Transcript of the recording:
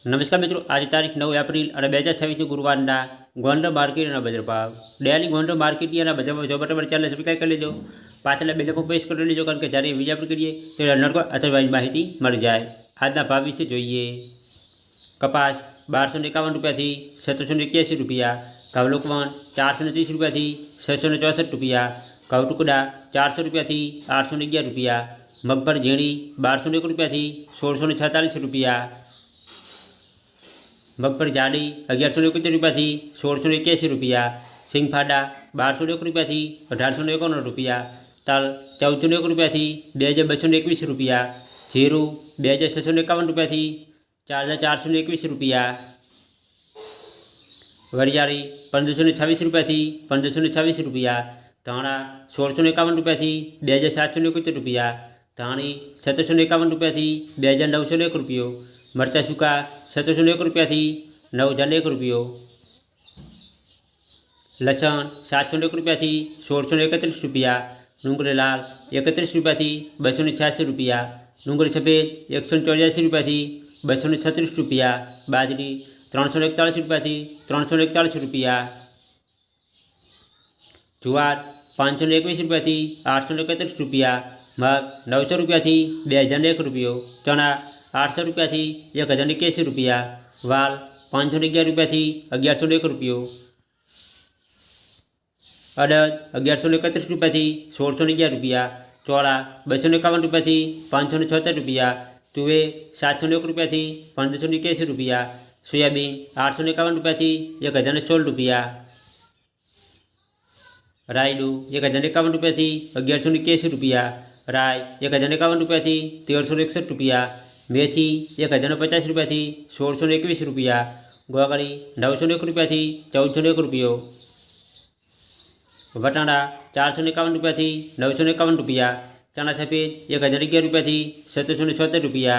નમસ્કાર મિત્રો, આજે તારીખ 9 એપ્રિલ અને 2026 ગુરુવારના ગોંડલ માર્કેટના બજાર ભાવ ડેલી ગોંડલ માર્કેટના બજારમાં જો બરાબર ચાલે સબસ્ક્રાઈબ કરી લેજો, પાછળના બે લોકો પ્રેસ કરી લેજો, કારણ કે જ્યારે વિડીયો અપલોડ કરીએ ત્યારે નડકો અથર્વાઈની માહિતી મળી જાય। આજના ભાવ વિશે જોઈએ। કપાસ 1251 રૂપિયાથી 1781 રૂપિયા, ઘઉં લોકવન 430 રૂપિયાથી 664 રૂપિયા, ઘઉં ટુકડા 400 રૂપિયાથી 811 રૂપિયા, મગફળી ઝીણી 1201 રૂપિયાથી 1646 રૂપિયા, મગફળી જાડી 1171 રૂપિયાથી 1681 રૂપિયા, સિંગફાડા 1201 રૂપિયાથી 1851 રૂપિયા, તલ 1401 રૂપિયાથી 2221 રૂપિયા, જીરું 2651 રૂપિયાથી 4421 રૂપિયા, વરિયાળી 1526 રૂપિયાથી 1526 રૂપિયા, ધાણા 1651 રૂપિયાથી 2771 રૂપિયા, ધાણી 1751 રૂપિયાથી 2901 રૂપિયો, મરચાં સૂકા 1701 રૂપિયાથી 9001 રૂપિયો, લસણ 701 રૂપિયાથી 1631 રૂપિયા, ડુંગળી લાલ 31 રૂપિયાથી 286 રૂપિયા, ડુંગળી સફેદ 184 રૂપિયાથી 236 રૂપિયા, બાજરી 341 રૂપિયાથી 341 રૂપિયા, જુવાર 521 રૂપિયાથી 831 રૂપિયા, મગ 900 રૂપિયાથી 2001 રૂપિયો, ચણા 800 રૂપિયાથી 1081 રૂપિયા, વાલ 511 રૂપિયાથી 1101 રૂપિયો, અડદ 1131 રૂપિયાથી 1611 રૂપિયા, ચોળા 251 રૂપિયાથી 576 રૂપિયા, તુવેર 701 રૂપિયાથી 1581 રૂપિયા, સોયાબીન 851 રૂપિયાથી 1016 રૂપિયા, રાયડું 1051 રૂપિયાથી 1181 રૂપિયા, રાય 1051 રૂપિયાથી 1361 રૂપિયા, મેથી 1050 રૂપિયાથી 1621 રૂપિયા, ગોગળી 901 રૂપિયાથી 1401 રૂપિયો, વટાણા 451 રૂપિયાથી 951 રૂપિયા, ચણા સફેદ 1011 રૂપિયાથી 1776 રૂપિયા,